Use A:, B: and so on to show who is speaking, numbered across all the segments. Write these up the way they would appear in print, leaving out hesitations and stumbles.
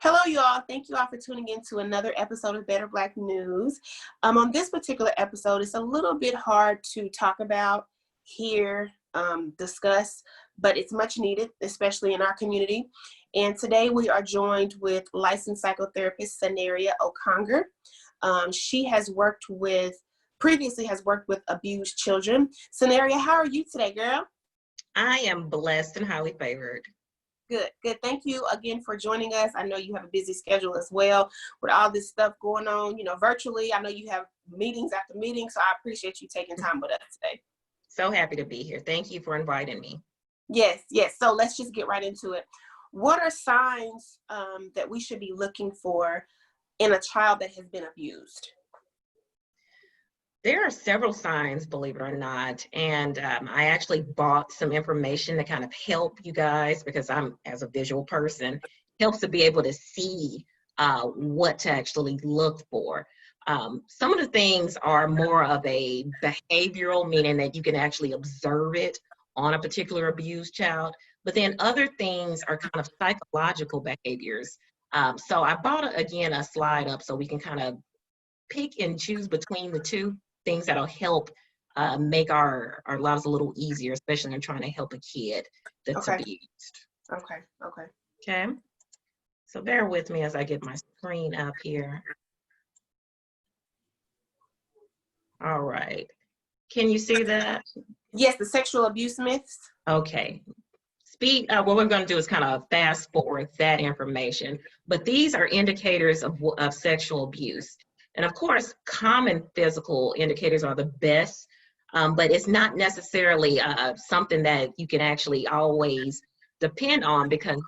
A: Hello, you all. Thank you all for tuning in to another episode of Better Black News. On this particular episode, it's a little bit hard to talk about, hear, discuss, but it's much needed, especially in our community. And today we are joined with licensed psychotherapist Sanaria Okonger. She has previously worked with abused children. Sanaria, how are you today, girl?
B: I am blessed and highly favored.
A: Good. Thank you again for joining us. I know you have a busy schedule as well with all this stuff going on, virtually. I know you have meetings after meetings, so I appreciate you taking time with us today.
B: So happy to be here. Thank you for inviting me.
A: Yes. So let's just get right into it. What are signs that we should be looking for in a child that has been abused?
B: There are several signs, believe it or not, and I actually bought some information to kind of help you guys because I'm, as a visual person, helps to be able to see what to actually look for. Some of the things are more of a behavioral, meaning that you can actually observe it on a particular abused child, but then other things are kind of psychological behaviors. So I bought, again, a slide up so we can kind of pick and choose between the two things that'll help make our lives a little easier, especially in trying to help a kid that's abused.
A: Okay.
B: So bear with me as I get my screen up here. All right. Can you see that?
A: Yes, the sexual abuse myths.
B: Okay. What we're going to do is kind of fast forward that information, but these are indicators of sexual abuse. And of course, common physical indicators are the best, but it's not necessarily something that you can actually always depend on, because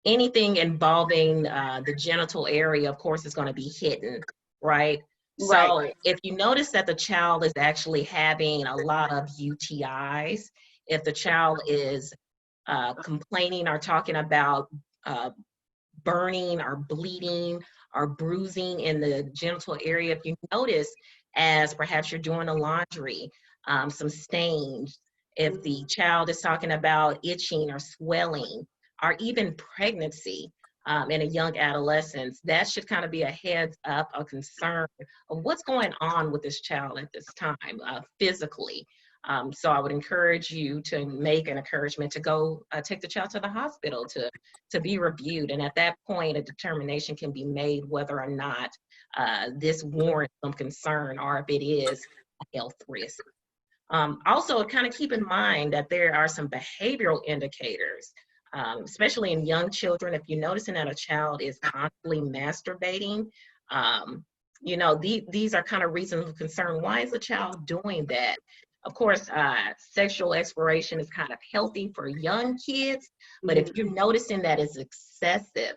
B: anything involving the genital area, of course, is going to be hidden, right? So if you notice that the child is actually having a lot of UTIs, if the child is complaining or talking about burning or bleeding or bruising in the genital area, if you notice as perhaps you're doing the laundry, some stains, if the child is talking about itching or swelling, or even pregnancy in a young adolescence, that should kind of be a heads up, a concern of what's going on with this child at this time physically. So I would encourage you to make an encouragement to go take the child to the hospital to be reviewed. And at that point, a determination can be made whether or not this warrants some concern or if it is a health risk. Also, kind of keep in mind that there are some behavioral indicators, especially in young children. If you're noticing that a child is constantly masturbating, these are kind of reasons of concern. Why is the child doing that? Of course, sexual exploration is kind of healthy for young kids, but if you're noticing that it's excessive,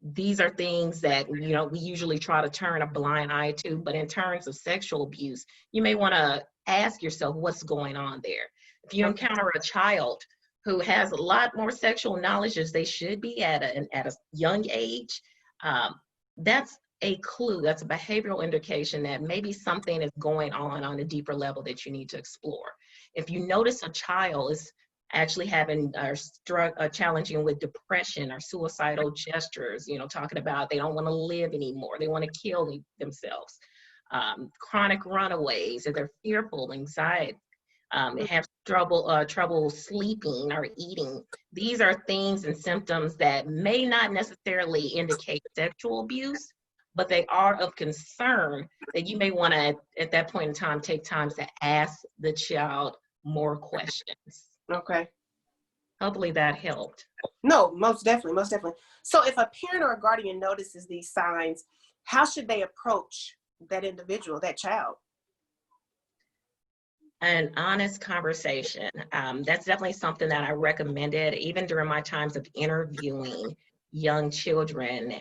B: these are things that, we usually try to turn a blind eye to. But in terms of sexual abuse, you may want to ask yourself what's going on there. If you encounter a child who has a lot more sexual knowledge as they should be at a young age, that's a clue, that's a behavioral indication that maybe something is going on a deeper level that you need to explore. If you notice a child is actually having challenging with depression or suicidal gestures, talking about they don't want to live anymore, they want to kill themselves, chronic runaways, or they're fearful, anxiety, have trouble sleeping or eating. These are things and symptoms that may not necessarily indicate sexual abuse, but they are of concern that you may want to, at that point in time, take time to ask the child more questions.
A: Okay.
B: Hopefully that helped.
A: No, most definitely. So if a parent or a guardian notices these signs, how should they approach that individual, that child?
B: An honest conversation. That's definitely something that I recommended, even during my times of interviewing young children,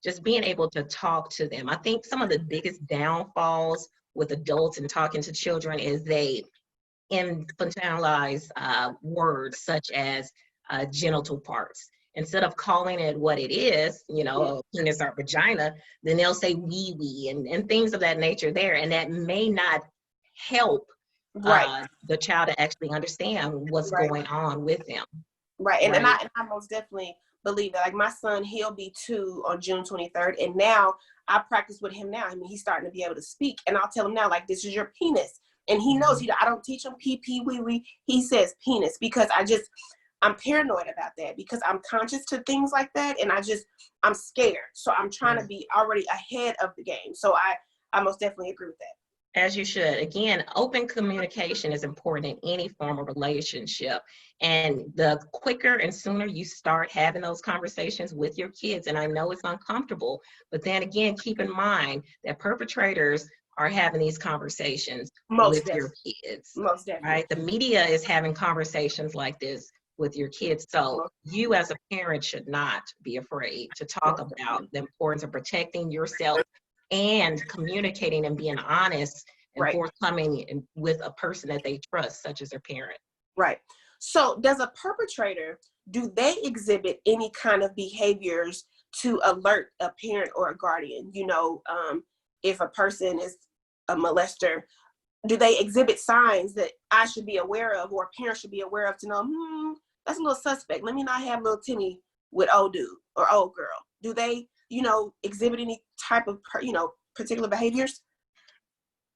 B: just being able to talk to them. I think some of the biggest downfalls with adults and talking to children is they infantilize words such as genital parts. Instead of calling it what it is, penis or vagina, then they'll say wee and things of that nature there. And that may not help the child to actually understand what's going on with them.
A: Right. And I most definitely believe that. Like my son, he'll be 2 on June 23rd. And now I practice with him now. I mean, he's starting to be able to speak. And I'll tell him now, like, this is your penis. And he knows, I don't teach him pee pee wee wee. He says penis because I'm paranoid about that because I'm conscious to things like that. And I'm scared. So I'm trying to be already ahead of the game. So I most definitely agree with that.
B: As you should. Again, open communication is important in any form of relationship. And the quicker and sooner you start having those conversations with your kids, and I know it's uncomfortable, but then again, keep in mind that perpetrators are having these conversations with your kids.
A: Most definitely.
B: Right? The media is having conversations like this with your kids. So you as a parent should not be afraid to talk about the importance of protecting yourself and communicating and being honest and forthcoming with a person that they trust, such as their parent.
A: Right. So does a perpetrator, do they exhibit any kind of behaviors to alert a parent or a guardian? You know, if a person is a molester, do they exhibit signs that I should be aware of or a parent should be aware of to know, that's a little suspect. Let me not have little Timmy with old dude or old girl. Do they, exhibit any type of, particular behaviors?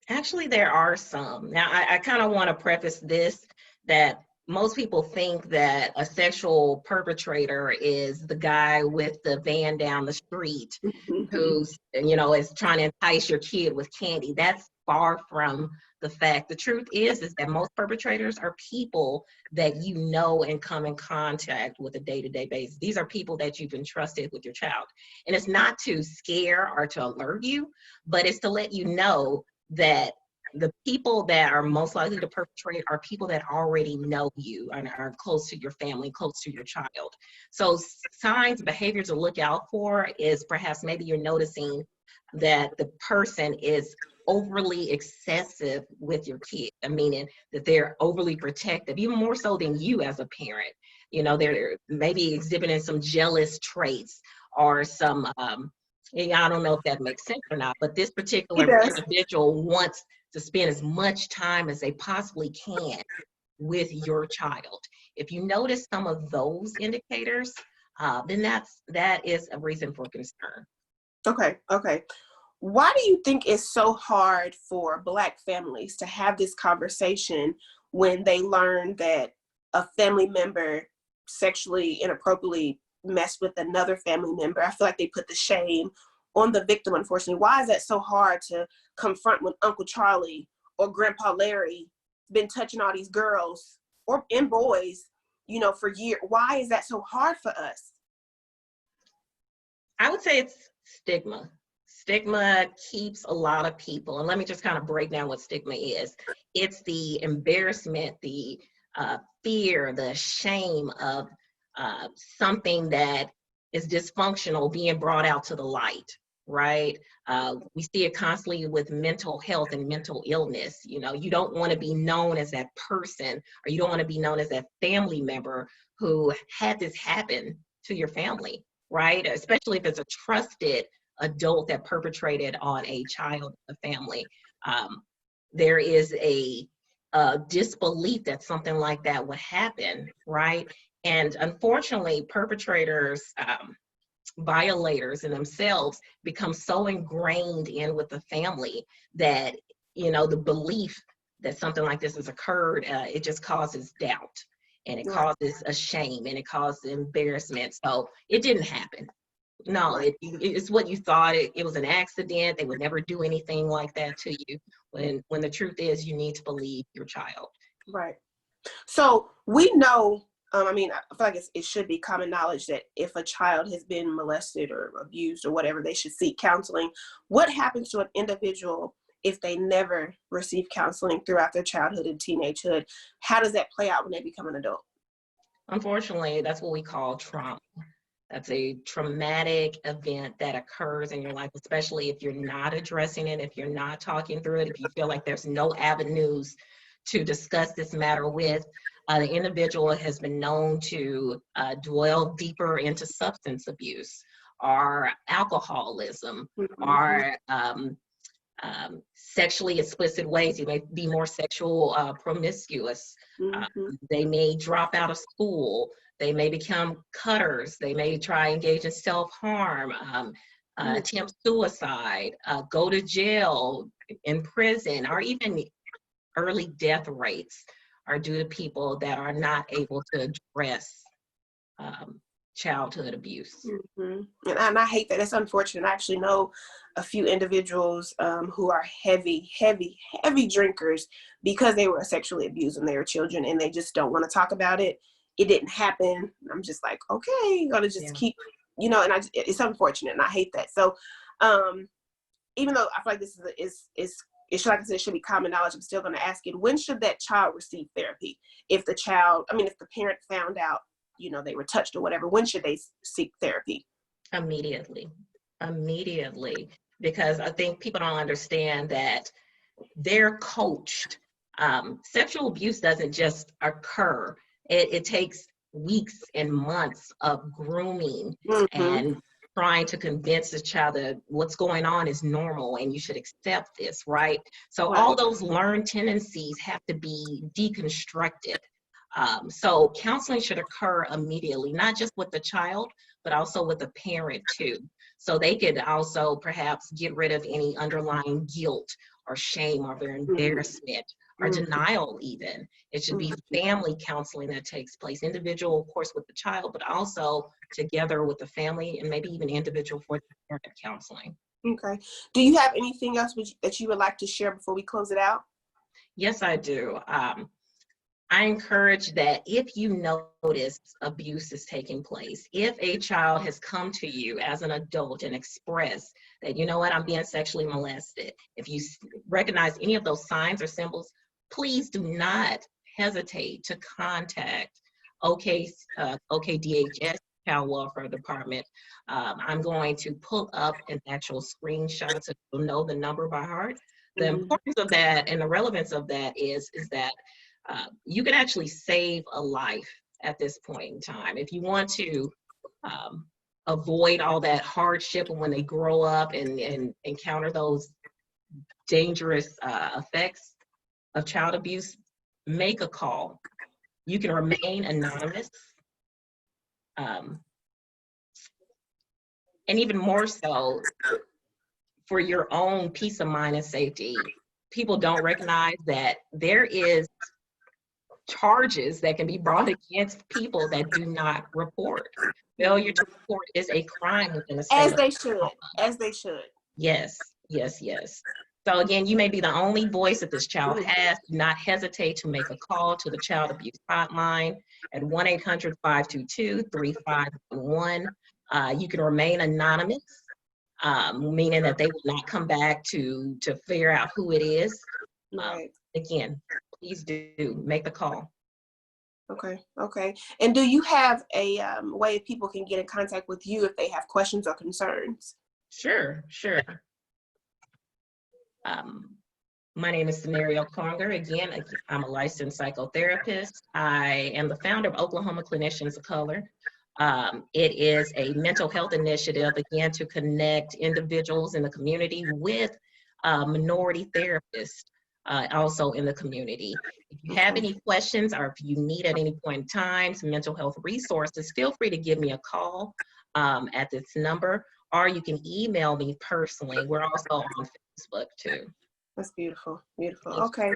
B: Actually, there are some. Now, I kind of want to preface this that most people think that a sexual perpetrator is the guy with the van down the street who's, is trying to entice your kid with candy. That's far from the fact. The truth is that most perpetrators are people that you know and come in contact with a day-to-day basis. These are people that you've entrusted with your child. And it's not to scare or to alert you, but it's to let you know that the people that are most likely to perpetrate are people that already know you and are close to your family, close to your child. So signs, behaviors to look out for is perhaps maybe you're noticing that the person is overly excessive with your kid, meaning that they're overly protective, even more so than you as a parent. They're maybe exhibiting some jealous traits or some, I don't know if that makes sense or not, but this particular individual wants to spend as much time as they possibly can with your child. If you notice some of those indicators, then that is a reason for concern.
A: Okay. Why do you think it's so hard for Black families to have this conversation when they learn that a family member sexually inappropriately messed with another family member? I feel like they put the shame on the victim, unfortunately. Why is that so hard to confront when Uncle Charlie or Grandpa Larry been touching all these girls and boys, for years? Why is that so hard for us?
B: I would say it's stigma. Stigma keeps a lot of people, and let me just kind of break down what stigma is. It's the embarrassment, the fear, the shame of something that is dysfunctional being brought out to the light, right? We see it constantly with mental health and mental illness. You don't want to be known as that person, or you don't want to be known as that family member who had this happen to your family, right? Especially if it's a trusted adult that perpetrated on a child, a family. There is a disbelief that something like that would happen, right? And unfortunately, perpetrators, violators in themselves become so ingrained in with the family that, the belief that something like this has occurred, it just causes doubt, and it causes a shame, and it causes embarrassment. So it didn't happen. No, it's what you thought. It was an accident. They would never do anything like that to you. When the truth is, you need to believe your child.
A: Right. So we know, I feel like it should be common knowledge that if a child has been molested or abused or whatever, they should seek counseling. What happens to an individual if they never receive counseling throughout their childhood and teenagehood? How does that play out when they become an adult?
B: Unfortunately, that's what we call trauma. That's a traumatic event that occurs in your life, especially if you're not addressing it, if you're not talking through it, if you feel like there's no avenues to discuss this matter with. The individual has been known to dwell deeper into substance abuse or alcoholism or sexually explicit ways. You may be more sexual promiscuous. They may drop out of school. They may become cutters. They may try engage in self-harm, attempt suicide, go to jail, in prison, or even early death rates are due to people that are not able to address childhood abuse.
A: And I hate that. It's unfortunate. I actually know a few individuals who are heavy drinkers because they were sexually abused when they were children, and they just don't want to talk about it. It didn't happen. I'm just like, okay, you gotta just keep, and it's unfortunate, and I hate that. So, even though I feel like this is like I said, it should be common knowledge, I'm still going to ask it. When should that child receive therapy? If the parent found out, they were touched or whatever, when should they seek therapy?
B: Immediately, because I think people don't understand that they're coached. Sexual abuse doesn't just occur. It takes weeks and months of grooming and trying to convince the child that what's going on is normal and you should accept this, right? So all those learned tendencies have to be deconstructed. So counseling should occur immediately, not just with the child, but also with the parent too. So they could also perhaps get rid of any underlying guilt or shame or their embarrassment or denial even. It should be family counseling that takes place, individual, of course, with the child, but also together with the family and maybe even individual for the parent counseling.
A: Okay. Do you have anything else that you would like to share before we close it out?
B: Yes, I do. I encourage that if you notice abuse is taking place, if a child has come to you as an adult and expressed that, you know what, I'm being sexually molested, if you recognize any of those signs or symbols, please do not hesitate to contact OKDHS, Child Welfare Department. I'm going to pull up an actual screenshot so you'll know the number by heart. The importance of that and the relevance of that is that you can actually save a life at this point in time. If you want to avoid all that hardship when they grow up and encounter those dangerous effects of child abuse, make a call. You can remain anonymous. And even more so, for your own peace of mind and safety, people don't recognize that there is charges that can be brought against people that do not report. Failure to report is a crime within the state.
A: As they should.
B: Yes. So again, you may be the only voice that this child has. Do not hesitate to make a call to the Child Abuse Hotline at 1-800-522-3511. You can remain anonymous, meaning that they will not come back to figure out who it is. Again, please do make the call.
A: Okay. And do you have a way people can get in contact with you if they have questions or concerns?
B: Sure. My name is Scenario Conger. Again, I'm a licensed psychotherapist. I am the founder of Oklahoma Clinicians of Color. It is a mental health initiative, again, to connect individuals in the community with minority therapists also in the community. If you have any questions or if you need at any point in time some mental health resources, feel free to give me a call at this number, or you can email me personally. We're also on Facebook too.
A: That's beautiful. Okay.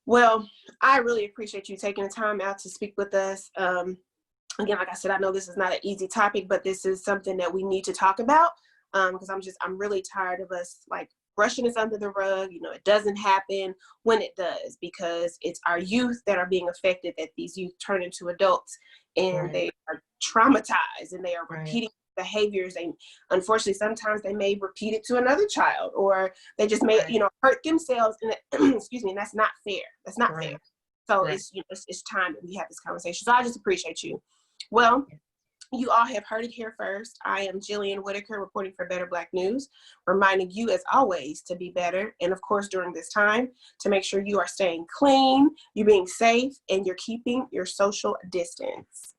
A: Well, I really appreciate you taking the time out to speak with us. Again, like I said, I know this is not an easy topic, but this is something that we need to talk about because I'm really tired of us like brushing this under the rug. It doesn't happen when it does, because it's our youth that are being affected, that these youth turn into adults and they are traumatized and they are repeating behaviors. And unfortunately, sometimes they may repeat it to another child, or they just may, hurt themselves. And excuse me, and that's not fair. That's not fair. So it's time that we have this conversation. So I just appreciate you. Well, you all have heard it here first. I am Jillian Whitaker, reporting for Better Black News, reminding you as always to be better. And of course, during this time, to make sure you are staying clean, you're being safe, and you're keeping your social distance.